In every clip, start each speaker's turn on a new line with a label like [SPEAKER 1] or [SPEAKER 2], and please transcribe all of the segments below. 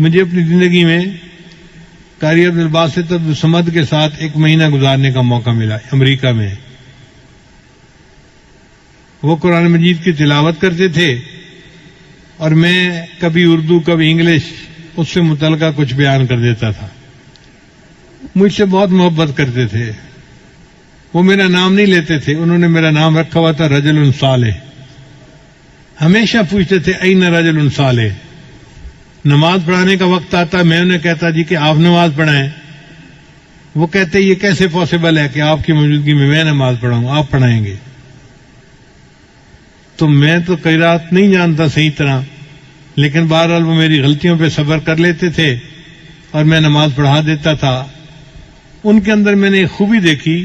[SPEAKER 1] مجھے اپنی زندگی میں قاری عبدالباسط عبدالصمد کے ساتھ 1 مہینہ گزارنے کا موقع ملا امریکہ میں. وہ قرآن مجید کی تلاوت کرتے تھے اور میں کبھی اردو کبھی انگلش اس سے متعلقہ کچھ بیان کر دیتا تھا. مجھ سے بہت محبت کرتے تھے. وہ میرا نام نہیں لیتے تھے, انہوں نے میرا نام رکھا ہوا تھا رجل صالح. ہمیشہ پوچھتے تھے این رجل صالح. نماز پڑھانے کا وقت آتا, میں انہیں کہتا جی کہ آپ نماز پڑھائیں. وہ کہتے یہ کیسے پاسبل ہے کہ آپ کی موجودگی میں نماز پڑھاؤں, آپ پڑھائیں گے. تو میں تو قرات نہیں جانتا صحیح طرح, لیکن بہرحال وہ میری غلطیوں پہ صبر کر لیتے تھے اور میں نماز پڑھا دیتا تھا. ان کے اندر میں نے ایک خوبی دیکھی,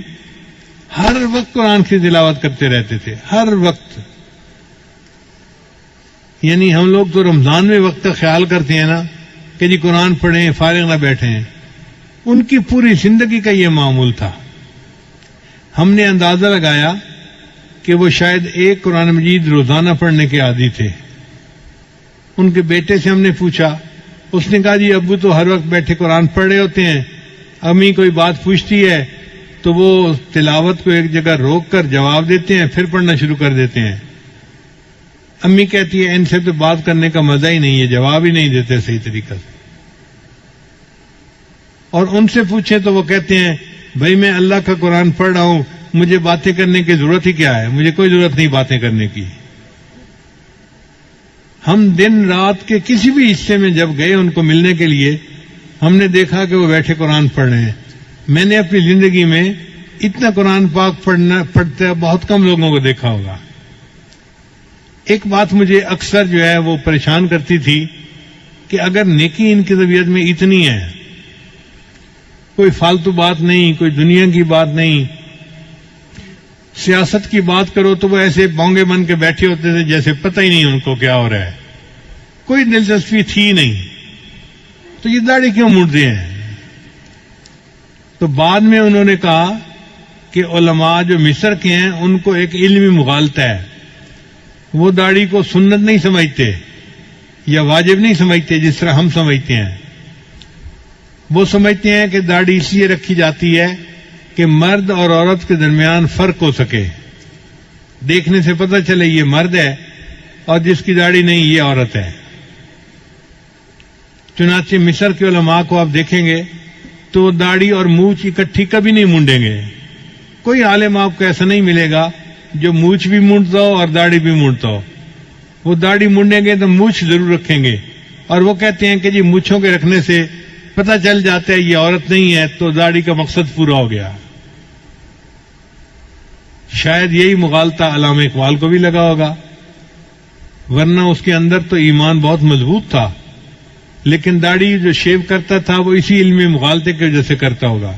[SPEAKER 1] ہر وقت قرآن کی تلاوت کرتے رہتے تھے, ہر وقت. یعنی ہم لوگ تو رمضان میں وقت کا خیال کرتے ہیں نا کہ جی قرآن پڑھیں فارغ نہ بیٹھیں. ان کی پوری زندگی کا یہ معمول تھا. ہم نے اندازہ لگایا کہ وہ شاید 1 قرآن مجید روزانہ پڑھنے کے عادی تھے. ان کے بیٹے سے ہم نے پوچھا, اس نے کہا جی ابو تو ہر وقت بیٹھے قرآن پڑھ رہے ہوتے ہیں, امی کوئی بات پوچھتی ہے تو وہ تلاوت کو ایک جگہ روک کر جواب دیتے ہیں, پھر پڑھنا شروع کر دیتے ہیں. امی کہتی ہے ان سے تو بات کرنے کا مزہ ہی نہیں ہے, جواب ہی نہیں دیتے صحیح طریقہ سے. اور ان سے پوچھیں تو وہ کہتے ہیں بھائی میں اللہ کا قرآن پڑھ رہا ہوں, مجھے باتیں کرنے کی ضرورت ہی کیا ہے, مجھے کوئی ضرورت نہیں باتیں کرنے کی. ہم دن رات کے کسی بھی حصے میں جب گئے ان کو ملنے کے لیے, ہم نے دیکھا کہ وہ بیٹھے قرآن پڑھ رہے ہیں. میں نے اپنی زندگی میں اتنا قرآن پاک پڑھتے بہت کم لوگوں کو دیکھا ہوگا. ایک بات مجھے اکثر جو ہے وہ پریشان کرتی تھی کہ اگر نیکی ان کی طبیعت میں اتنی ہے, کوئی فالتو بات نہیں, کوئی دنیا کی بات نہیں, سیاست کی بات کرو تو وہ ایسے بونگے بن کے بیٹھے ہوتے تھے جیسے پتہ ہی نہیں ان کو کیا ہو رہا ہے, کوئی دلچسپی تھی نہیں. تو یہ داڑھی کیوں مونڈتے ہیں؟ تو بعد میں انہوں نے کہا کہ علماء جو مصر کے ہیں ان کو ایک علمی مغالطہ ہے, وہ داڑھی کو سنت نہیں سمجھتے یا واجب نہیں سمجھتے جس طرح ہم سمجھتے ہیں. وہ سمجھتے ہیں کہ داڑھی اس لیے رکھی جاتی ہے کہ مرد اور عورت کے درمیان فرق ہو سکے, دیکھنے سے پتہ چلے یہ مرد ہے اور جس کی داڑھی نہیں یہ عورت ہے. چنانچہ مصر کے علماء کو آپ دیکھیں گے تو وہ داڑھی اور مونچھ اکٹھی کبھی نہیں مونڈیں گے. کوئی عالم آپ کو ایسا نہیں ملے گا جو مونچھ بھی مونڈتا ہو اور داڑھی بھی مونڈتا ہو. وہ داڑھی مونڈیں گے تو مونچھ ضرور رکھیں گے, اور وہ کہتے ہیں کہ جی مونچھوں کے رکھنے سے پتہ چل جاتا ہے یہ عورت نہیں ہے, تو داڑھی کا مقصد پورا ہو گیا. شاید یہی مغالطہ علامہ اقبال کو بھی لگا ہوگا, ورنہ اس کے اندر تو ایمان بہت مضبوط تھا, لیکن داڑھی جو شیو کرتا تھا وہ اسی علمی مغالطے کی وجہ سے کرتا ہوگا.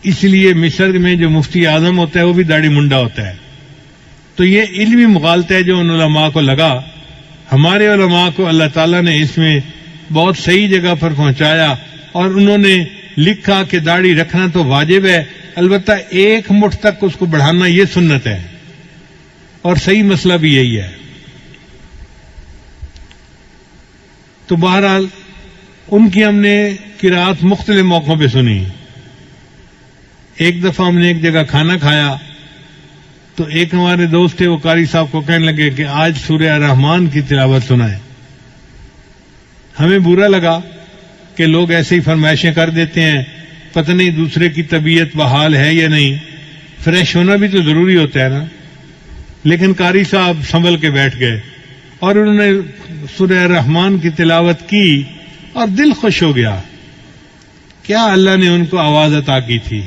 [SPEAKER 1] اس لیے مصر میں جو مفتی اعظم ہوتا ہے وہ بھی داڑھی منڈا ہوتا ہے. تو یہ علمی مغالطہ ہے جو ان علماء کو لگا. ہمارے علماء کو اللہ تعالیٰ نے اس میں بہت صحیح جگہ پر پہنچایا, اور انہوں نے لکھا کہ داڑھی رکھنا تو واجب ہے, البتہ 1 مٹھ تک اس کو بڑھانا یہ سنت ہے, اور صحیح مسئلہ بھی یہی ہے. تو بہرحال ان کی ہم نے قرات مختلف موقعوں پہ سنی. ایک دفعہ ہم نے ایک جگہ کھانا کھایا تو ایک ہمارے دوست تھے, وہ قاری صاحب کو کہنے لگے کہ آج سورہ الرحمن کی تلاوت سنائیں. ہمیں برا لگا کہ لوگ ایسے ہی فرمائشیں کر دیتے ہیں, پتہ نہیں دوسرے کی طبیعت بحال ہے یا نہیں, فریش ہونا بھی تو ضروری ہوتا ہے نا. لیکن قاری صاحب سنبھل کے بیٹھ گئے اور انہوں نے سورہ الرحمن کی تلاوت کی اور دل خوش ہو گیا. کیا اللہ نے ان کو آواز عطا کی تھی.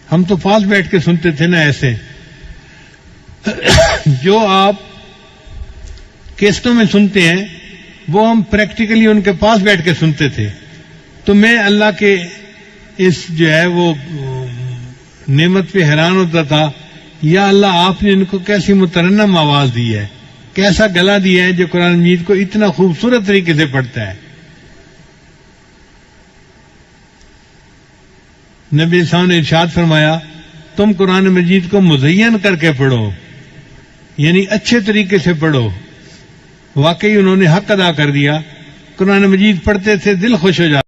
[SPEAKER 1] ہم تو پاس بیٹھ کے سنتے تھے نا ایسے. جو آپ کیسٹوں میں سنتے ہیں وہ ہم پریکٹیکلی ان کے پاس بیٹھ کے سنتے تھے. تو میں اللہ کے اس جو ہے وہ نعمت پہ حیران ہوتا تھا, یا اللہ آپ نے ان کو کیسی مترنم آواز دی ہے, کیسا گلا دیا ہے جو قرآن مجید کو اتنا خوبصورت طریقے سے پڑھتا ہے. نبی صاحب نے ارشاد فرمایا تم قرآن مجید کو مزین کر کے پڑھو, یعنی اچھے طریقے سے پڑھو. واقعی انہوں نے حق ادا کر دیا. قرآن مجید پڑھتے تھے دل خوش ہو جاتا